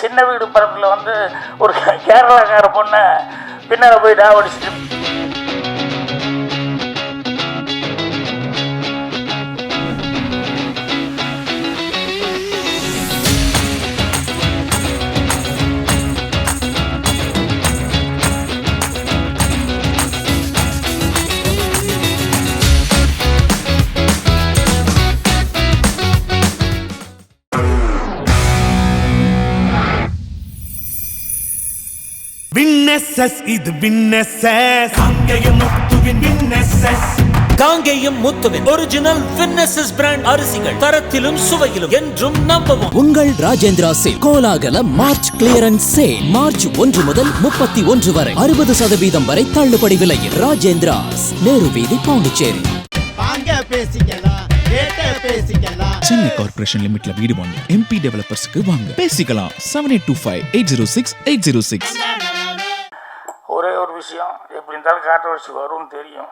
சின்ன வீடு படத்தில் வந்து ஒரு கேரளாக்கார பொண்ணை பின்னால் போய் டாவடிச்சுட்டு இது வின்னெஸ்ஸஸ் காங்கேயம் முத்துவின் வின்னெஸ்ஸஸ் காங்கேயம் முத்துவின் ஒரிஜினல் வின்னெஸ்ஸஸ் பிராண்ட் அரிசிகள் தரத்திலும் சுவையிலும் என்றும் நம்பவும். உங்கள் ராஜேந்திரா சேல் கோலாகல மார்ச் கிளியரன்ஸ் சேல் மார்ச் 1 முதல் 31 வரை 60% வரை தள்ளுபடி விலையில். ராஜேந்திராஸ், நேரு வீதி, பாண்டிச்சேரி. சென்னை கார்ப்பரேஷன் லிமிட்ல வீடு வாங்க எம்பி டெவலப்பர்ஸ்க்கு வாங்க பேசிக்கலாம். 7825806806. ஒரே ஒரு விஷயம், எப்படி இருந்தாலும் கான்ட்ரவர்சி வரும்னு தெரியும்,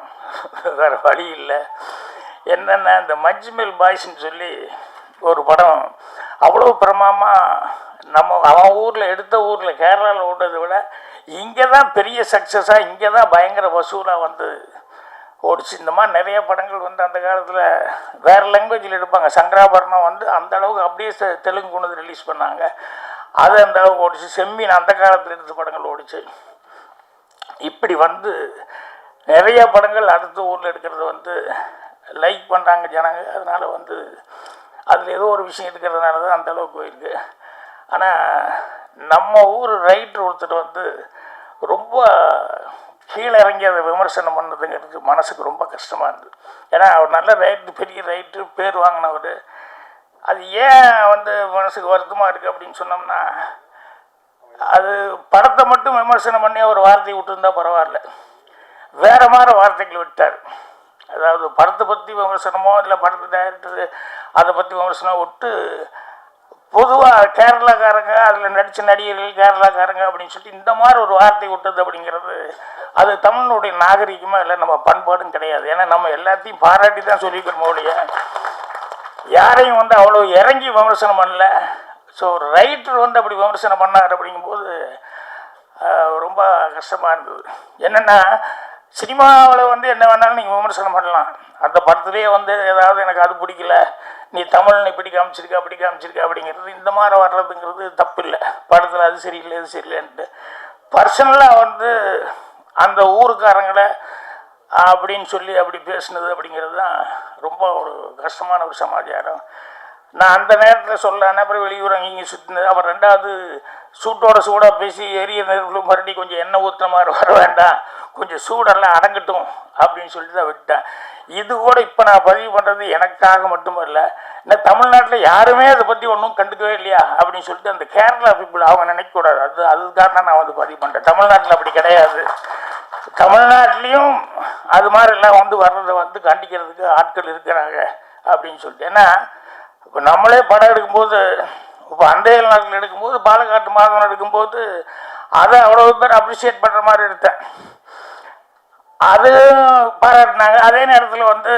வேறு வழி இல்லை. என்னென்ன இந்த மஞ்சுமெல் பாய்ஸ்ன்னு சொல்லி ஒரு படம் அவ்வளோ பிரமாதமாக அவன் ஊரில் எடுத்த ஊரில் கேரளாவில் ஓடுறதை விட இங்கே தான் பெரிய சக்ஸஸாக, இங்கே தான் பயங்கர வசூலாக வந்து ஓடிச்சு. இந்த மாதிரி நிறைய படங்கள் வந்து அந்த காலத்தில் வேறு லாங்குவேஜில் எடுப்பாங்க. சங்கராபரணம் வந்து அந்த அளவுக்கு அப்படியே தெலுங்கு கொண்டு வந்து ரிலீஸ் பண்ணாங்க, அது அந்த அளவுக்கு ஓடிச்சு. செம்மீன் அந்த காலத்தில் எடுத்த படங்கள் ஓடிச்சு. இப்படி வந்து நிறைய படங்கள் அடுத்த ஊரில் எடுக்கிறது வந்து லைக் பண்ணுறாங்க ஜனங்க. அதனால் வந்து அதில் ஏதோ ஒரு விஷயம் இருக்கிறதுனால தான் அந்தளவுக்கு போயிருக்கு. ஆனால் நம்ம ஊர் ரைட்டர் ஒருத்தர் வந்து ரொம்ப கீழே இறங்கி அதை விமர்சனம் பண்ணதுங்கிறது மனசுக்கு ரொம்ப கஷ்டமாக இருந்தது. ஏன்னா அவர் நல்ல ரைட்டு, பெரிய ரைட்டு, பேர் வாங்கினவர். அது ஏன் வந்து மனசுக்கு வருத்தமாக இருக்குது அப்படின்னு சொன்னோம்னா, அது படத்தை மட்டும் விமர்சனம் பண்ணி ஒரு வார்த்தையை விட்டுருந்தா பரவாயில்ல, வேறு மாதிரி வார்த்தைகள் விட்டார். அதாவது படத்தை பற்றி விமர்சனமோ இல்லை படத்து டைரக்டர் அதை பற்றி விமர்சனம் விட்டு பொதுவாக கேரளாக்காரங்க அதில் நடித்த நடிகர்கள் கேரளாக்காரங்க அப்படின்னு சொல்லிட்டு இந்த மாதிரி ஒரு வார்த்தை விட்டது அப்படிங்கிறது அது தமிழனுடைய நாகரிகமாக இல்லை, நம்ம பண்பாடும் கிடையாது. ஏன்னா நம்ம எல்லாத்தையும் பாராட்டி தான் சொல்லிக்கிறோம் ஒழிய யாரையும் வந்து அவ்வளோ இறங்கி விமர்சனம் பண்ணல. ஸோ ஒரு ரைட்டர் வந்து அப்படி விமர்சனம் பண்ணார் அப்படிங்கும்போது ரொம்ப கஷ்டமாக இருந்தது. என்னென்னா சினிமாவில் வந்து என்ன வேணாலும் நீங்கள் விமர்சனம் பண்ணலாம், அந்த படத்துலேயே வந்து ஏதாவது எனக்கு அது பிடிக்கல, நீ தமிழ் இப்படி காமிச்சிருக்க அப்படி காமிச்சிருக்க அப்படிங்கிறது இந்த மாதிரி வர்றதுங்கிறது தப்பு இல்லை. படத்தில் அது சரியில்லை இது சரியில்லைன்ட்டு பர்சனலாக வந்து அந்த ஊருக்காரங்களை அப்படின்னு சொல்லி அப்படி பேசுனது அப்படிங்கிறது தான் ரொம்ப ஒரு கஷ்டமான ஒரு சமாச்சாரம். நான் அந்த நேரத்தில் சொல்லலான்னு அப்புறம் வெளியூர் அங்கேயும் சுற்றினது. அப்புறம் ரெண்டாவது சூட்டோட சூடாக பேசி எரிய நெருப்பில் மறுபடி கொஞ்சம் எண்ணெய் ஊற்றுற மாதிரி வர வேண்டாம், கொஞ்சம் சூடெல்லாம் அடங்கட்டும் அப்படின்னு சொல்லிட்டு தான் விட்டேன். இது கூட இப்போ நான் பதிவு பண்ணுறது எனக்காக மட்டும் இல்லை, இன்னும் தமிழ்நாட்டில் யாருமே அதை பற்றி ஒன்றும் கண்டுக்கவே இல்லையா அப்படின்னு சொல்லிட்டு அந்த கேரளா பீப்புள் அவங்க நினைக்கக்கூடாது. அதுக்காக நான் வந்து பதிவு பண்ணுறேன். தமிழ்நாட்டில் அப்படி கிடையாது. தமிழ்நாட்டிலையும் அது மாதிரிலாம் வந்து வர்றதை வந்து கண்டிக்கிறதுக்கு ஆட்கள் இருக்கிறாங்க அப்படின்னு சொல்லிட்டு. ஏன்னா இப்போ நம்மளே படம் எடுக்கும்போது, இப்போ அந்தையல் நாட்டில் எடுக்கும்போது, பாலக்காட்டு மாதவன் எடுக்கும்போது அதை அவ்வளோ பேர் அப்ரிஷியேட் பண்ணுற மாதிரி எடுத்தேன், அது பாராட்டினாங்க. அதே நேரத்தில் வந்து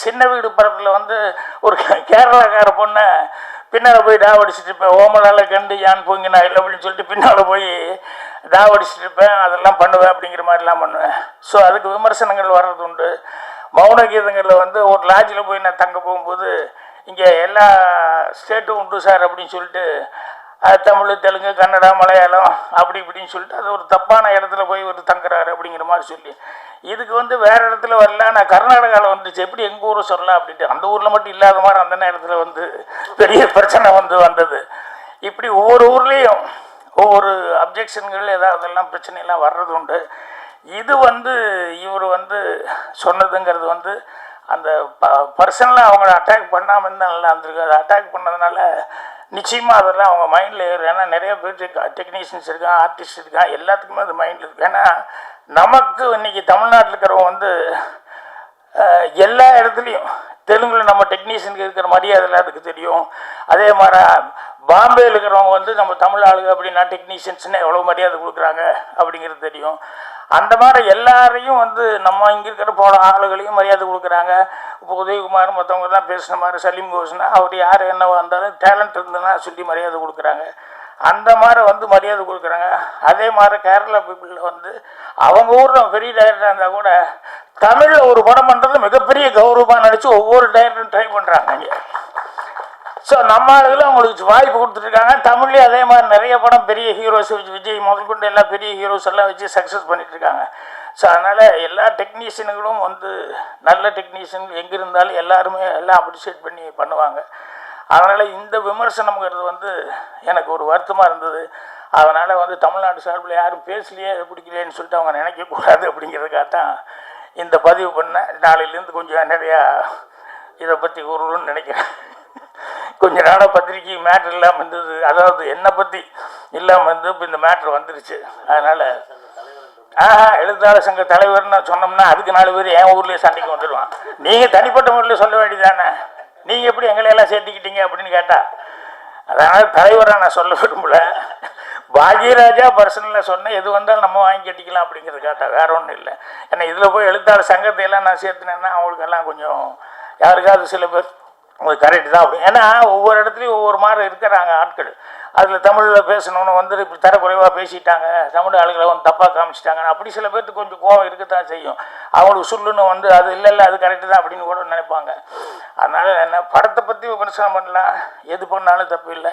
சின்ன வீடு படத்தில் வந்து ஒரு கேரளாக்கார பொண்ணை பின்னால் போய் டாவடிச்சுட்டு இருப்பேன், ஓமலால் கண்டு யான் பொங்கினா இல்லை அப்படின்னு சொல்லிட்டு பின்னால் போய் டாவடிச்சுட்டு இருப்பேன், அதெல்லாம் பண்ணுவேன் அப்படிங்கிற மாதிரிலாம் பண்ணுவேன். ஸோ அதுக்கு விமர்சனங்கள் வர்றது உண்டு. மௌன கீதங்களில் வந்து ஒரு லாட்ஜில் போய் நான் தங்க போகும்போது இங்கே எல்லா ஸ்டேட்டும் உண்டு சார் அப்படின்னு சொல்லிட்டு தமிழ், தெலுங்கு, கன்னடா, மலையாளம் அப்படி இப்படின்னு சொல்லிட்டு அது ஒரு தப்பான இடத்துல போய் ஒரு தங்குறாரு அப்படிங்கிற மாதிரி சொல்லி இதுக்கு வந்து வேறு இடத்துல வரல. நான் கர்நாடகாவில் வந்துச்சு, எப்படி எங்கள் ஊரை சொல்லலாம் அப்படின்ட்டு அந்த ஊரில் மட்டும் இல்லாத மாதிரி அந்த நேரத்தில் வந்து பெரிய பிரச்சனை வந்தது. இப்படி ஒவ்வொரு ஊர்லேயும் ஒவ்வொரு அப்ஜெக்ஷன்கள் ஏதாவதெல்லாம் பிரச்சனையெல்லாம் வர்றது உண்டு. இது வந்து இவர் வந்து சொன்னதுங்கிறது வந்து அந்த பர்சனலாக அவங்கள அட்டாக் பண்ணாமல் இருந்தால் நல்லா இருந்திருக்கு. அதை அட்டாக் பண்ணதுனால நிச்சயமாக அதெல்லாம் அவங்க மைண்டில் ஏறும். ஏன்னா நிறைய பேர் டெக்னீஷியன்ஸ் இருக்கான், ஆர்டிஸ்ட் இருக்கான், எல்லாத்துக்குமே அது மைண்டில் இருக்குது. ஏன்னா நமக்கு இன்றைக்கி தமிழ்நாட்டில் இருக்கிறவங்க வந்து எல்லா இடத்துலையும் தெலுங்கில் நம்ம டெக்னீஷியனுக்கு இருக்கிற மரியாதை அதுக்கு தெரியும். அதே மாதிரி பாம்பேயில் இருக்கிறவங்க வந்து நம்ம தமிழ் ஆளுங்க அப்படின்னா டெக்னீஷியன்ஸ்னு எவ்வளோ மரியாதை கொடுக்குறாங்க அப்படிங்கிறது தெரியும். அந்த மாதிரி எல்லாரையும் வந்து நம்ம இங்கே இருக்கிற போன ஆளுகளையும் மரியாதை கொடுக்குறாங்க. இப்போ உதயகுமார் மற்றவங்கலாம் பேசின மாதிரி சலீம் கோஸ்னா அவர் யார் என்னவா இருந்தாலும் டேலண்ட் இருந்ததுன்னா சொல்லி மரியாதை கொடுக்குறாங்க. அந்த மாதிரி வந்து மரியாதை கொடுக்குறாங்க. அதே மாதிரி கேரளா பீப்புளில் வந்து அவங்க ஊரில் பெரிய டைரக்டராக இருந்தால் கூட தமிழில் ஒரு படம் பண்ணுறது மிகப்பெரிய கௌரவமாக நினச்சி ஒவ்வொரு டைரக்டரும் ட்ரை பண்ணுறாங்க இங்கே. ஸோ நம்ம ஆளுகளும் அவங்களுக்கு வாய்ப்பு கொடுத்துட்ருக்காங்க. தமிழ்லேயே அதே மாதிரி நிறைய படம் பெரிய ஹீரோஸ் வச்சு விஜய் முதல் கொண்டு எல்லா பெரிய ஹீரோஸ் எல்லாம் வச்சு சக்ஸஸ் பண்ணிகிட்ருக்காங்க. ஸோ அதனால் எல்லா டெக்னீஷியனுங்களும் வந்து நல்ல டெக்னீஷியன் எங்கே இருந்தாலும் எல்லாருமே எல்லாம் அப்ரிஷியேட் பண்ணி பண்ணுவாங்க. அதனால் இந்த விமர்சனம்ங்கிறது வந்து எனக்கு ஒரு வருத்தமாக இருந்தது. அதனால் வந்து தமிழ்நாடு சார்பில் யாரும் பேசலையே பிடிக்கலையேன்னு சொல்லிட்டு அவங்க நினைக்கக்கூடாது அப்படிங்கிறதுக்காக தான் இந்த பதிவு பண்ணேன். நாளையிலேருந்து கொஞ்சம் நிறையா இதை பற்றி கூறணும்னு நினைக்கிறேன். கொஞ்ச நாளாக பத்திரிக்கை மேட்ரு இல்லாமல் இருந்தது, அதாவது என்னை பற்றி இல்லாமல் இருந்து இப்போ இந்த மேட்ரு வந்துருச்சு. அதனால் எழுத்தாளர் சங்க தலைவர்னு சொன்னோம்னா அதுக்கு 4 பேர் என் ஊர்லேயே சண்டைக்கு வந்துடுவான். நீங்கள் தனிப்பட்ட முறையில் சொல்ல வேண்டியதானே, நீங்கள் எப்படி எங்களையெல்லாம் சேர்த்துக்கிட்டீங்க அப்படின்னு கேட்டால், அதனால் தலைவராக நான் சொல்ல விரும்பல. பாக்யராஜா பர்சனலில் சொன்னேன், எது வந்தாலும் நம்ம வாங்கி கட்டிக்கலாம் அப்படிங்கிறது கேட்டா, வேறு ஒன்றும் இல்லை. ஏன்னா இதில் போய் எழுத்தாளர் சங்கத்தையெல்லாம் நான் சேர்த்துனேன்னா அவங்களுக்கெல்லாம் கொஞ்சம் யாருக்காவது சில பேர் கரெக்டு தான் அப்படி. ஏன்னா ஒவ்வொரு இடத்துலையும் ஒவ்வொரு மாதிரி இருக்கிறாங்க ஆட்கள். அதில் தமிழில் பேசணுன்னு வந்து இப்படி தரக்குறைவாக பேசிட்டாங்க, தமிழ் ஆளுகளை வந்து தப்பாக காமிச்சிட்டாங்க, அப்படி சில பேர்த்துக்கு கொஞ்சம் கோவம் இருக்கத்தான் செய்யும். அவங்களுக்கு சொல்லுன்னு வந்து அது இல்லை அது கரெக்டு தான் அப்படின்னு கூட நினைப்பாங்க. அதனால் என்ன படத்தை பற்றி விமர்சனம் பண்ணலாம், எது பண்ணாலும் தப்பு இல்லை.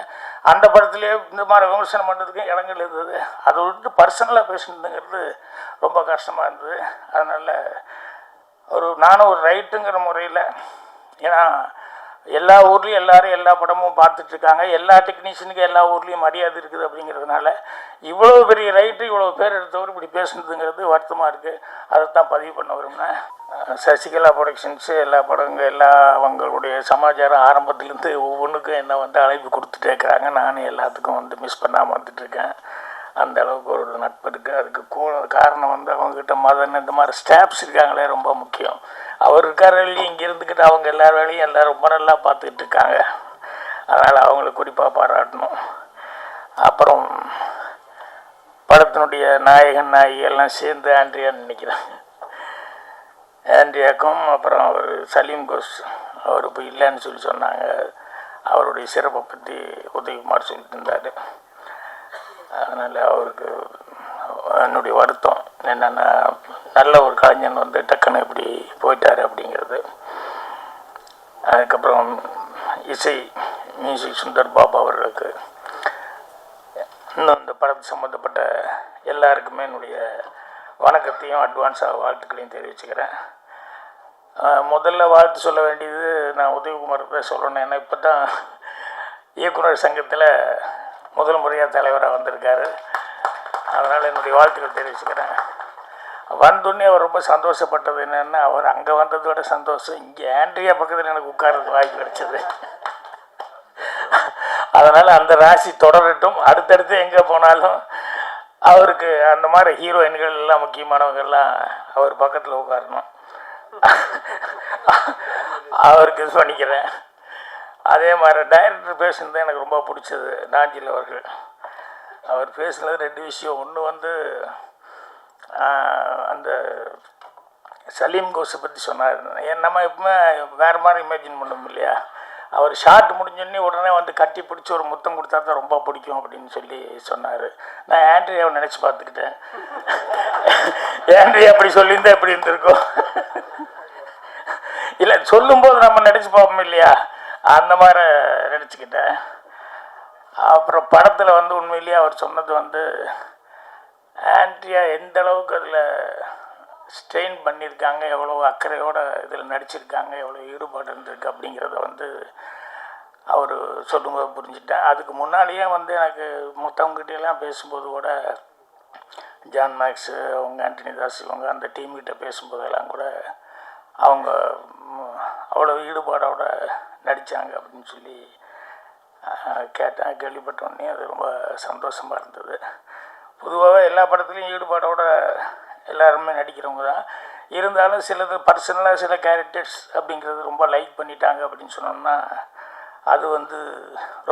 அந்த படத்துலேயே இந்த மாதிரி விமர்சனம் பண்ணுறதுக்கு இடங்கள் இருந்தது. அதை விட்டு பர்சனலாக பேசணுங்கிறது ரொம்ப கஷ்டமாக இருந்தது. அதனால் நானும் ஒரு ரைட்டுங்கிற முறையில், ஏன்னா எல்லா ஊர்லேயும் எல்லோரும் எல்லா படமும் பார்த்துட்ருக்காங்க, எல்லா டெக்னீஷியனுக்கும் எல்லா ஊர்லேயும் மரியாதை இருக்குது. அப்படிங்கிறதுனால இவ்வளோ பெரிய ரைட்டு இவ்வளோ பேர் எடுத்தவர் இப்படி பேசுனதுங்கிறது வருத்தமாக இருக்குது. அதைத்தான் பதிவு பண்ண விரும்பினேன். சசிகலா ப்ரொடக்ஷன்ஸு எல்லா படங்கள் எல்லா அவங்களுடைய சமாச்சாரம் ஆரம்பத்துலேருந்து ஒவ்வொன்றுக்கும் என்ன வந்து அழைப்பு கொடுத்துட்டே இருக்கிறாங்க. நானும் எல்லாத்துக்கும் வந்து மிஸ் பண்ணாமல் வந்துட்டுருக்கேன். அந்த அளவுக்கு ஒரு நட்பு இருக்குது. அதுக்கு காரணம் வந்து அவங்ககிட்ட மதன் இந்த மாதிரி ஸ்டாஃப்ஸ் இருக்காங்களே ரொம்ப முக்கியம். அவர் இருக்கார் வேலையும் இங்கே இருந்துக்கிட்டு அவங்க எல்லார் வேலையும் எல்லோரும் ரொம்ப நல்லா பார்த்துக்கிட்டு இருக்காங்க. அதனால் அவங்கள குறிப்பாக பாராட்டணும். அப்புறம் படத்தினுடைய நாயகன் நாயகி எல்லாம் சேர்ந்து ஆண்ட்ரியான்னு நினைக்கிறேன். ஆண்ட்ரியாக்கும் அப்புறம் அவர் சலீம் கோஸ் அவர் இப்போ இல்லைன்னு சொல்லி சொன்னாங்க. அவருடைய சிறப்பை பற்றி உதயகுமார் சொல்லிட்டு இருந்தார். அதனால் அவருக்கு என்னுடைய வருத்தம் என்னென்னா, நல்ல ஒரு கலைஞன் வந்து டக்குன்னு இப்படி போயிட்டார் அப்படிங்கிறது. அதுக்கப்புறம் இசை மியூசிக் சுந்தர் பாபு அவர்களுக்கு, இன்னும் இந்த படத்து சம்மந்தப்பட்ட எல்லாருக்குமே என்னுடைய வணக்கத்தையும் அட்வான்ஸாக வாழ்த்துக்களையும் தெரிவிச்சுக்கிறேன். முதல்ல வாழ்த்து சொல்ல வேண்டியது நான் உதயகுமார் சொல்லணும். ஏன்னா இப்போ தான் இயக்குனர் சங்கத்தில் முதல் முறையாக தலைவராக வந்திருக்காரு. அதனால் என்னுடைய வாழ்த்துக்கள் தெரிவிச்சுக்கிறேன். வந்தோடனே அவர் ரொம்ப சந்தோஷப்பட்டது என்னென்னா, அவர் அங்கே வந்ததோட சந்தோஷம் இங்கே ஆண்ட்ரியா பக்கத்தில் எனக்கு உட்கார்றதுக்கு வாய்ப்பு கிடைச்சது. அதனால் அந்த ராசி தொடரட்டும். அடுத்தடுத்து எங்கே போனாலும் அவருக்கு அந்த மாதிரி ஹீரோயின்கள் எல்லாம் முக்கியமானவங்கெல்லாம் அவர் பக்கத்தில் உட்காரணும். அவருக்கு இது பண்ணிக்கிறேன். அதே மாதிரி டைரக்டர் பேசுனது எனக்கு ரொம்ப பிடிச்சது. நாஞ்சில் அவர்கள் அவர் பேசுனது 2 விஷயம். ஒன்று வந்து அந்த சலீம் கோஸை பற்றி சொன்னார். நம்ம எப்பவுமே வேறு மாதிரி இமேஜின் பண்ணோம் இல்லையா, அவர் ஷார்ட் முடிஞ்சோடனே உடனே வந்து கட்டி பிடிச்சி ஒரு முத்தம் கொடுத்தா தான் ரொம்ப பிடிக்கும் அப்படின்னு சொல்லி சொன்னார். நான் ஆண்ட்ரியாவை நினச்சி பார்த்துக்கிட்டேன். ஆண்ட்ரியா அப்படி சொல்லியிருந்தா எப்படி இருந்திருக்கும்? இல்லை, சொல்லும்போது நம்ம நினச்சி பார்ப்போம் இல்லையா, அந்த மாதிரி நினச்சிக்கிட்டேன். அப்புறம் படத்தில் வந்து உண்மையிலேயே அவர் சொன்னது வந்து ஆண்ட்ரியா எந்த அளவுக்கு அதில் ஸ்ட்ரெயின் பண்ணியிருக்காங்க, எவ்வளோ அக்கறையோடு இதில் நடிச்சிருக்காங்க, எவ்வளோ ஈடுபாடு இருந்திருக்கு அப்படிங்கிறத வந்து அவர் சொல்லும்போது புரிஞ்சுட்டேன். அதுக்கு முன்னாடியே வந்து எனக்கு மற்றவங்ககிட்டலாம் பேசும்போது கூட ஜான் மேக்ஸு அவங்க ஆண்டனி தாஸ் இவங்க அந்த டீம்கிட்ட பேசும்போதெல்லாம் கூட அவங்க அவ்வளோ ஈடுபாடோடு நடித்தாங்க அப்படின்னு சொல்லி கேட்டேன். கேள்விப்பட்டோடனே அது ரொம்ப சந்தோஷமாக இருந்தது. பொதுவாகவே எல்லா படத்துலையும் ஈடுபாடோடு எல்லாருமே நடிக்கிறவங்க தான். இருந்தாலும் சிலது பர்சனலாக சில கேரக்டர்ஸ் அப்படிங்கிறது ரொம்ப லைக் பண்ணிட்டாங்க அப்படின்னு சொன்னோம்னா அது வந்து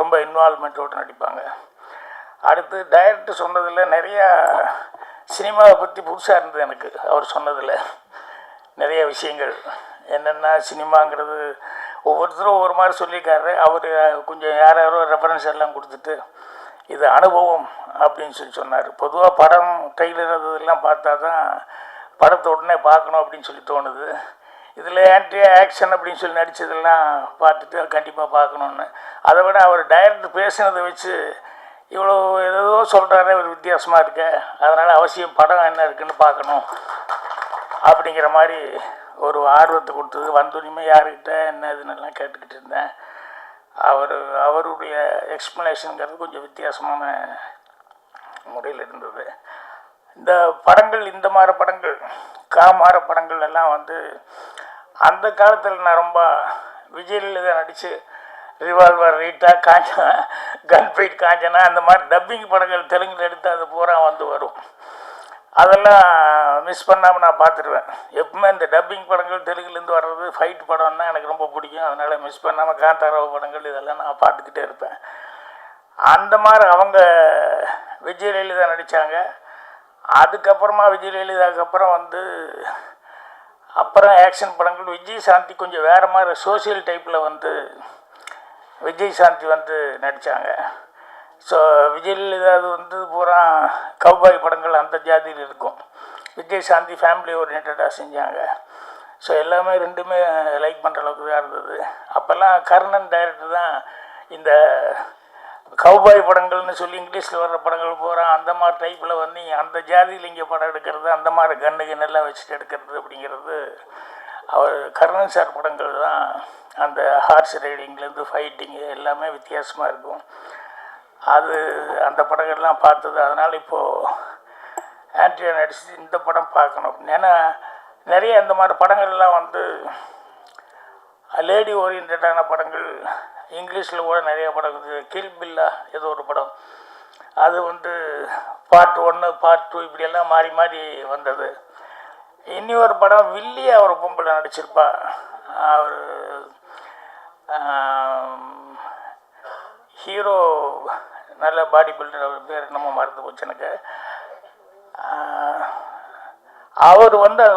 ரொம்ப இன்வால்மெண்ட்டோடு நடிப்பாங்க. அடுத்து டைரக்டர் சொன்னதில் நிறையா சினிமாவை பற்றி புதுசாக இருந்தது எனக்கு. அவர் சொன்னதில் நிறைய விஷயங்கள் என்னென்னா, சினிமாங்கிறது ஒவ்வொருத்தரும் ஒவ்வொரு மாதிரி சொல்லியிருக்காரு. அவர் கொஞ்சம் யாரோ ரெஃபரன்ஸ் எல்லாம் கொடுத்துட்டு இது அனுபவம் அப்படின்னு சொன்னார். பொதுவாக படம் ட்ரெய்லர் அதெல்லாம் பார்த்தா தான் படத்தை உடனே பார்க்கணும் அப்படின்னு சொல்லி தோணுது. இதில் ஆக்ஷன் அப்படின்னு சொல்லி நடித்ததெல்லாம் பார்த்துட்டு கண்டிப்பாக பார்க்கணுன்னு. அதை விட அவர் டைரக்டர் பேசினதை வச்சு இவ்வளோ ஏதோ சொல்கிறாரே ஒரு வித்தியாசமாக இருக்க, அதனால் அவசியம் படம் என்ன இருக்குன்னு பார்க்கணும் அப்படிங்கிற மாதிரி ஒரு ஆர்வத்தை கொடுத்தது. வந்தோடனே யாருக்கிட்ட என்ன இதுன்னெல்லாம் கேட்டுக்கிட்டு இருந்தேன். அவருடைய எக்ஸ்ப்ளனேஷனுங்கிறது கொஞ்சம் வித்தியாசமான முறையில் இருந்தது. இந்த படங்கள், இந்த மாதிரி படங்கள், காமார படங்கள் எல்லாம் அந்த காலத்தில் நான் ரொம்ப விஜயலலிதா நடித்து revolver, Rita, Kanchana, confide Kanchana, அந்த மாதிரி டப்பிங் படங்கள் தெலுங்கில் எடுத்து அது பூரா வரும். அதெல்லாம் மிஸ் பண்ணாமல் நான் பார்த்துருவேன். எப்பவுமே இந்த டப்பிங் படங்கள் தெலுங்குலேருந்து வர்றது ஃபைட் படம்னா எனக்கு ரொம்ப பிடிக்கும். அதனால் மிஸ் பண்ணாமல் காந்தாராவ் படங்கள் இதெல்லாம் நான் பார்த்துக்கிட்டே இருப்பேன். அந்த மாதிரி அவங்க விஜயலலிதா நடித்தாங்க. அதுக்கப்புறமா விஜயலலிதாவுக்கு அப்புறம் அப்புறம் ஆக்ஷன் படங்கள் விஜய் சாந்தி கொஞ்சம் வேறு மாதிரி சோசியல் டைப்பில் விஜய் சாந்தி நடித்தாங்க. ஸோ விஜயலலிதா அது பூரா கவ்பாய் படங்கள் அந்த ஜாதியில் இருக்கும். விஜய் சாந்தி ஃபேமிலி ஓரியன்டாக செஞ்சாங்க. ஸோ எல்லாமே ரெண்டுமே லைக் பண்ணுற அளவுக்கு தான் இருந்தது. அப்போல்லாம் கர்ணன் டைரக்டர் தான் இந்த கவ்பாய் படங்கள்னு சொல்லி இங்கிலீஷில் வர்ற படங்கள் பூரா அந்த மாதிரி டைப்பில் அந்த ஜாதியில் இங்கே படம் எடுக்கிறது, அந்த மாதிரி கண்ணெல்லாம் வச்சுட்டு எடுக்கிறது அப்படிங்கிறது அவர் கர்ணன் சார் படங்கள் தான். அந்த ஹார்ஸ் ரைடிங்லேருந்து ஃபைட்டிங்கு எல்லாமே வித்தியாசமாக இருக்கும். அந்த படங்கள்லாம் பார்த்தது. அதனால் இப்போது ஆண்ட்ரியா நடிச்சு இந்த படம் பார்க்கணும். ஏன்னா நிறைய இந்த மாதிரி படங்கள்லாம் லேடி ஓரியன்டான படங்கள் இங்கிலீஷில் கூட நிறைய படம் இருக்குது. கில் பில்லா ஏதோ ஒரு படம், அது பார்ட் 1 பார்ட் 2 இப்படியெல்லாம் மாறி மாறி வந்தது. இனி ஒரு படம் வில்லியா ஒரு பொம்பளை நடிச்சிருப்பா. அவர் ஹீரோ நல்ல பாடி பில்டர், அவர் பேர் நம்ம மறந்து போச்சு எனக்கு. அவர்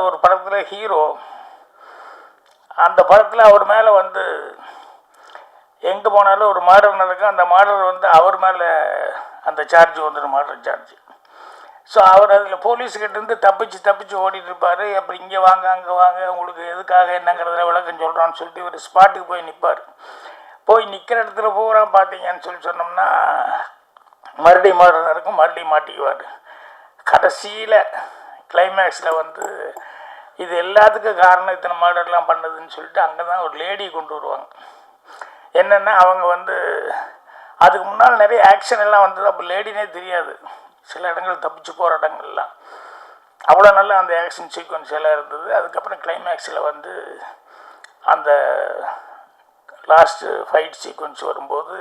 ஒரு படத்தில் ஹீரோ. அந்த படத்தில் அவர் மேலே எங்கே போனாலும் ஒரு மாடல் நடக்கும். அந்த மாடல் அவர் மேலே அந்த சார்ஜ் மாடல் சார்ஜ். ஸோ அவர் அதில் போலீஸ்கிட்டேருந்து தப்பிச்சு ஓடிட்டுருப்பார். அப்படி இங்கே வாங்க அங்கே வாங்க, உங்களுக்கு எதுக்காக என்னங்கிறதுல விளக்கம் சொல்கிறான்னு சொல்லிட்டு ஒரு ஸ்பாட்டுக்கு போய் நிற்பார். போய் நிற்கிற இடத்துல பூரா பார்த்தீங்கன்னு சொன்னோம்னா மறுபடியும் மாடல் நடக்கும், மறுபடியும் மாட்டிக்குவார். கடைசியில் கிளைமேக்ஸில் இது எல்லாத்துக்கும் காரணம் இத்தனை மாடல்லாம் பண்ணதுன்னு சொல்லிட்டு அங்கே தான் ஒரு லேடி கொண்டு வருவாங்க. என்னென்னா அவங்க அதுக்கு முன்னால் நிறைய ஆக்ஷன் எல்லாம் அப்போ லேடினே தெரியாது. சில இடங்கள் தப்பிச்சு போகிற இடங்கள்லாம் அவ்வளோ நல்லா அந்த ஆக்ஷன் சீக்வன்ஸ் எல்லாம் இருந்தது. அதுக்கப்புறம் கிளைமேக்ஸில் அந்த லாஸ்ட்டு ஃபைட் சீக்வன்ஸ் வரும்போது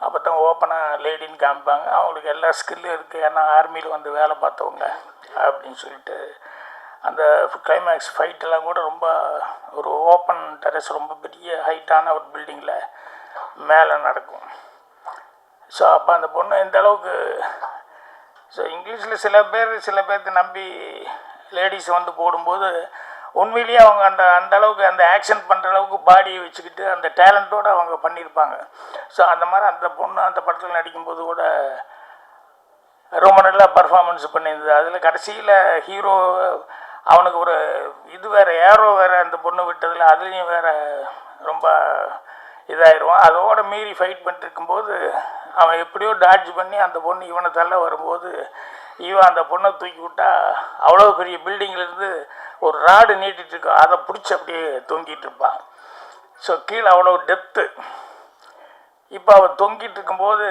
அப்போ தான் ஓப்பனாக லேடின்னு காமிப்பாங்க. அவங்களுக்கு எல்லா ஸ்கில்லும் இருக்குது, ஏன்னா ஆர்மியில் வேலை பார்த்தவங்க அப்படின்னு சொல்லிட்டு. அந்த கிளைமேக்ஸ் ஃபைட்டெல்லாம் கூட ரொம்ப ஒரு ஓப்பன் டெரஸ், ரொம்ப பெரிய ஹைட்டான ஒரு பில்டிங்கில் மேலே நடக்கும். ஸோ அப்போ அந்த பொண்ணு எந்த அளவுக்கு, ஸோ இங்கிலீஷில் சில பேர்த்து நம்பி லேடிஸ் போடும்போது உண்மையிலேயே அவங்க அந்த அளவுக்கு அந்த ஆக்ஷன் பண்ணுற அளவுக்கு பாடியை வச்சுக்கிட்டு அந்த டேலண்ட்டோடு அவங்க பண்ணியிருப்பாங்க. ஸோ அந்த மாதிரி அந்த பொண்ணு அந்த படத்தில் நடிக்கும்போது கூட ரொம்ப நல்லா பர்ஃபார்மன்ஸ் பண்ணியிருந்தது. அதில் கடைசியில் ஹீரோ அவனுக்கு ஒரு இது வேறு ஏரோ வேறு அந்த பொண்ணு விட்டதில் அதுலேயும் வேறு ரொம்ப இதாகிடுவான். அதோடு மீறி ஃபைட் பண்ணிட்டுருக்கும்போது அவன் எப்படியோ டாட்ஜ் பண்ணி அந்த பொண்ணு இவனை தள்ள வரும்போது இவன் அந்த பொண்ணை தூக்கி விட்டா அவ்வளோ பெரிய பில்டிங்கிலேருந்து ஒரு ராடு நீட்டிகிட்ருக்கான், அதை பிடிச்சி அப்படியே தொங்கிட்டு இருப்பான். ஸோ கீழே அவ்வளோ டெப்த்து. இப்போ அவன் தொங்கிட்டு இருக்கும்போது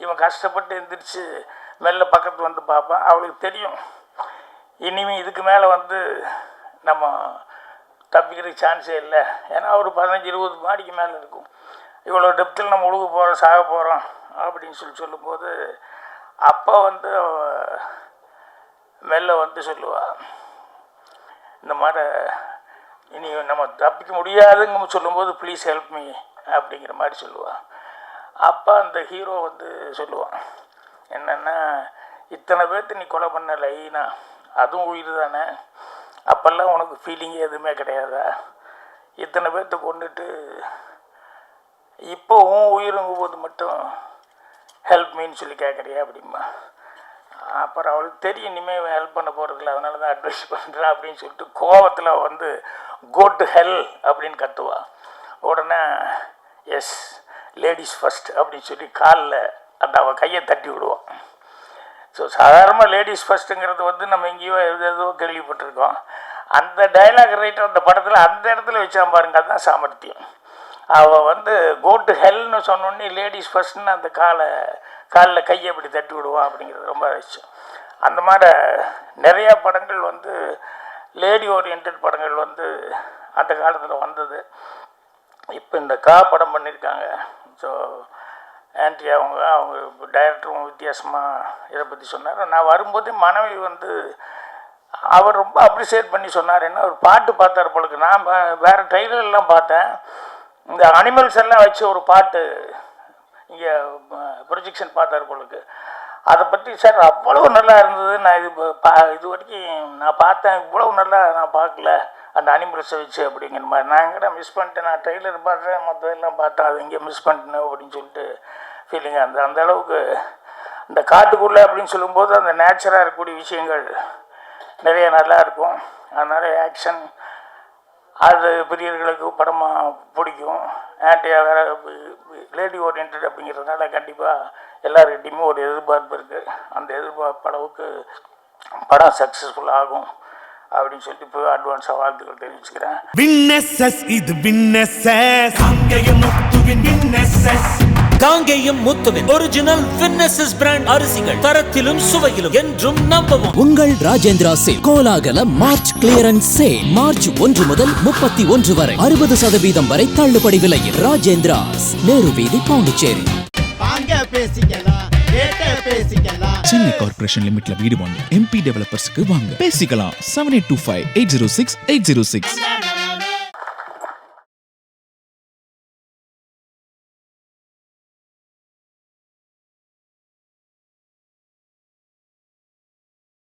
இவன் கஷ்டப்பட்டு எந்திரிச்சு மெல்ல பக்கத்து பார்ப்பான். அவளுக்கு தெரியும் இனிமேல் இதுக்கு மேலே நம்ம தப்பிக்கிறதுக்கு சான்ஸே இல்லை. ஏன்னா ஒரு 15-20 மாடிக்கு மேலே இருக்கும். இவ்வளோ டெப்த்தில் நம்ம உழுக போகிறோம், சாக போகிறோம் அப்படின்னு சொல்லும்போது அப்போ மெல்ல சொல்லுவாள், இந்த மாதிரி இனி நம்ம தப்பிக்க முடியாதுங்க சொல்லும்போது ப்ளீஸ் ஹெல்ப் மீ அப்படிங்கிற மாதிரி சொல்லுவாள். அப்போ அந்த ஹீரோ சொல்லுவான் என்னென்னா, இத்தனை பேர்த்து நீ கொலை பண்ண லைனா, அதுவும் உயிர் தானே, அப்போல்லாம் உனக்கு ஃபீலிங்கே எதுவுமே கிடையாதா? இத்தனை பேர்த்து கொண்டுட்டு இப்போ உன் உயிருங்கும் போது மட்டும் ஹெல்ப் மீன்னு சொல்லி கேட்குறியா அப்படிமா. அப்புறம் அவளுக்கு தெரியும் இனிமேல் ஹெல்ப் பண்ண போகிறதில்ல, அதனால தான் அட்வைஸ் பண்ணுறா அப்படின்னு சொல்லிட்டு கோவத்தில் வந்து கோ டு ஹெல் அப்படின்னு கத்துவா. உடனே எஸ் லேடிஸ் ஃபஸ்ட் அப்படின்னு சொல்லி காலில் அந்த அவள் கையை தட்டி விடுவான். ஸோ சாதாரணமாக லேடிஸ் ஃபஸ்ட்டுங்கிறது வந்து நம்ம எங்கேயோ எதோ கேள்விப்பட்டிருக்கோம். அந்த டைலாக் ரைட்டர் அந்த படத்தில் அந்த இடத்துல வச்சா பாருங்க, அதுதான் சாமர்த்தியம். அவள் வந்து கோ டு ஹெல்னு சொன்னோடனே லேடிஸ் ஃபஸ்ட்னு அந்த காலில் கையை அப்படி தட்டி விடுவான் அப்படிங்கிறது ரொம்ப விஷயம். அந்த மாதிரி நிறையா படங்கள் வந்து லேடி ஓரியன்ட் படங்கள் வந்து அந்த காலத்தில் வந்தது. இப்போ இந்த படம் பண்ணியிருக்காங்க. ஸோ ஆண்டி அவங்க டைரக்டரும் வித்தியாசமாக இதை பற்றி சொன்னார். நான் வரும்போதே மனைவி வந்து அவர் ரொம்ப அப்ரிசியேட் பண்ணி சொன்னார். என்ன ஒரு பாட்டு பார்த்தார் போலுக்கு. நான் வேறு ட்ரெய்லர்லாம் பார்த்தேன். இந்த அனிமல்ஸ் எல்லாம் வச்சு ஒரு பாட்டு இங்கே ப்ரொஜெக்ஷன் பார்த்தார் போலுக்கு. அதை பற்றி சார் அவ்வளவு நல்லா இருந்தது. நான் இது வரைக்கும் நான் பார்த்தேன், இவ்வளவு நல்லா நான் பார்க்கல அந்த அனிமல்ஸை வச்சு அப்படிங்கிற மாதிரி. நான் எங்கடா மிஸ் பண்ணிட்டேன், நான் ட்ரெய்லர் பார்த்தேன் மற்றதெல்லாம் பார்த்தேன், அது இங்கே மிஸ் பண்ணிட்டேன் அப்படின்னு சொல்லிட்டு ஃபீலிங். அந்த அளவுக்கு இந்த காட்டுக்குள்ளே அப்படின்னு சொல்லும்போது அந்த நேச்சராக இருக்கக்கூடிய விஷயங்கள் நிறைய நல்லா இருக்கும். அதனால் ஆக்ஷன் அது பிரியர்களுக்கு படமாக பிடிக்கும். ஆன்டியாக வேறு லேடி ஓரியன்ட் அப்படிங்கிறதுனால கண்டிப்பாக எல்லாருக்கிட்டையுமே ஒரு எதிர்பார்ப்பு இருக்குது. அந்த எதிர்பார்ப்பு அளவுக்கு படம் சக்ஸஸ்ஃபுல் ஆகும் அப்படின்னு சொல்லிட்டு இப்போ அட்வான்ஸாக வாழ்த்துக்கள் தெரிவிச்சுக்கிறேன். வின்னெஸ்எஸ் இது வின்னெஸ்எஸ் காங்கேயம் முத்துவின் வின்னெஸ்எஸ். காங்கேயம் முத்துவின் ஒரிஜினல் வின்னெசஸ் பிராண்ட் அரிசிகள் தரத்திலும் சுவையிலும் என்றும் நம்பவும். உங்கள் ராஜேந்திரா சேல் கோலாகல மார்ச் கிளியரன்ஸ் சேல் மார்ச் 1 முதல் 31 வரை 60% வரை தள்ளுபடி விலையில். ராஜேந்திராஸ், நேரு வீதி, பாண்டிச்சேரி. சென்னை கார்ப்பரேஷன் லிமிட்ல வீடு வாங்க MP டெவலப்பர்ஸ்க்கு வாங்க. பேசிக்கலாம் 7825 806 806.